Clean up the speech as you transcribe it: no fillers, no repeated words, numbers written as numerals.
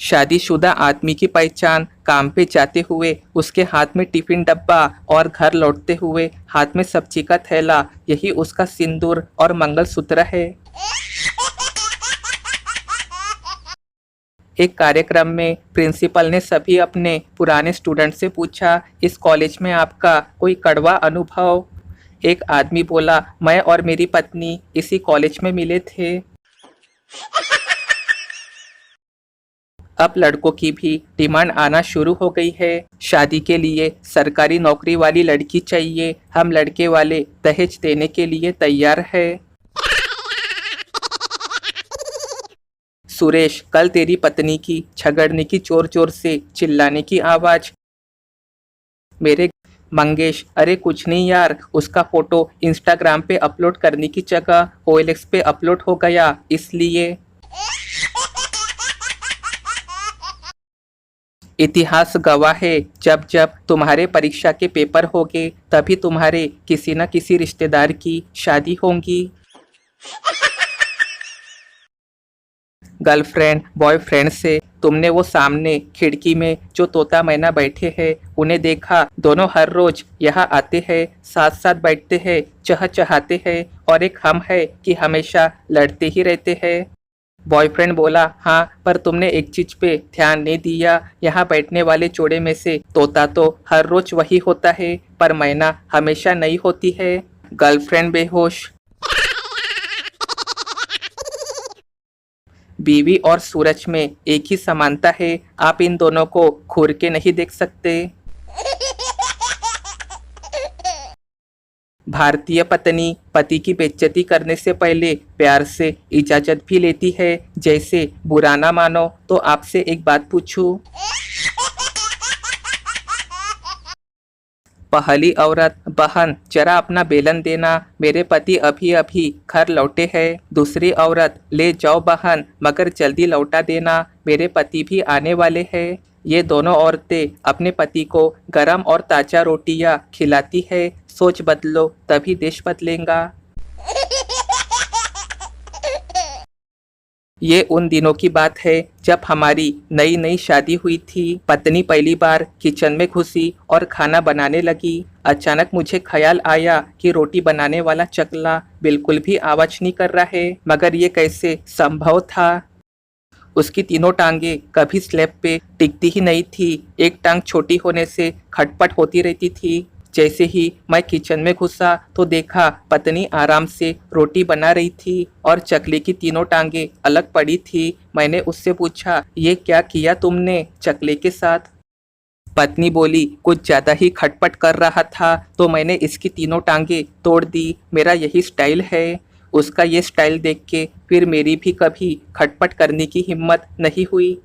शादीशुदा आदमी की पहचान काम पे जाते हुए उसके हाथ में टिफिन डब्बा और घर लौटते हुए हाथ में सब्जी का थैला, यही उसका सिंदूर और मंगलसूत्र है। एक कार्यक्रम में प्रिंसिपल ने सभी अपने पुराने स्टूडेंट से पूछा, इस कॉलेज में आपका कोई कड़वा अनुभव? एक आदमी बोला, मैं और मेरी पत्नी इसी कॉलेज में मिले थे। अब लड़कों की भी डिमांड आना शुरू हो गई है। शादी के लिए सरकारी नौकरी वाली लड़की चाहिए, हम लड़के वाले दहेज देने के लिए तैयार है। सुरेश, कल तेरी पत्नी की झगड़ने की जोर जोर से चिल्लाने की आवाज। मेरे मंगेश, अरे कुछ नहीं यार, उसका फोटो इंस्टाग्राम पे अपलोड करने की जगह OLX पे अपलोड हो गया इसलिए। इतिहास गवाह है, जब जब तुम्हारे परीक्षा के पेपर होंगे तभी तुम्हारे किसी न किसी रिश्तेदार की शादी होंगी। गर्लफ्रेंड बॉयफ्रेंड से तुमने वो सामने खिड़की में जो तोता मैना बैठे हैं उन्हें देखा? दोनों हर रोज यहाँ आते हैं, साथ साथ बैठते हैं, चहचहाते हैं, और एक हम है कि हमेशा लड़ते ही रहते हैं। बॉयफ्रेंड बोला, हाँ पर तुमने एक चीज पे ध्यान नहीं दिया, यहाँ बैठने वाले जोड़े में से तोता तो हर रोज वही होता है पर मैना हमेशा नहीं होती है। गर्लफ्रेंड बेहोश। बीवी और सूरज में एक ही समानता है, आप इन दोनों को घूर के नहीं देख सकते। भारतीय पत्नी पति की बेइज्जती करने से पहले प्यार से इजाजत भी लेती है। जैसे बुरा ना मानो तो आपसे एक बात पूछूं? पहली औरत, बहन जरा अपना बेलन देना, मेरे पति अभी अभी घर लौटे हैं। दूसरी औरत, ले जाओ बहन मगर जल्दी लौटा देना, मेरे पति भी आने वाले हैं। ये दोनों औरतें अपने पति को गरम और ताज़ा रोटियां खिलाती है। सोच बदलो तभी देश बदलेगा। ये उन दिनों की बात है जब हमारी नई नई शादी हुई थी। पत्नी पहली बार किचन में घुसी और खाना बनाने लगी। अचानक मुझे ख्याल आया कि रोटी बनाने वाला चकला बिल्कुल भी आवाज नहीं कर रहा है, मगर ये कैसे संभव था? उसकी तीनों टांगे कभी स्लैब पे टिकती ही नहीं थी, एक टांग छोटी होने से खटपट होती रहती थी। जैसे ही मैं किचन में घुसा तो देखा पत्नी आराम से रोटी बना रही थी और चकले की तीनों टांगे अलग पड़ी थी। मैंने उससे पूछा, ये क्या किया तुमने चकले के साथ? पत्नी बोली, कुछ ज़्यादा ही खटपट कर रहा था तो मैंने इसकी तीनों टांगे तोड़ दी, मेरा यही स्टाइल है। उसका ये स्टाइल देख के फिर मेरी भी कभी खटपट करने की हिम्मत नहीं हुई।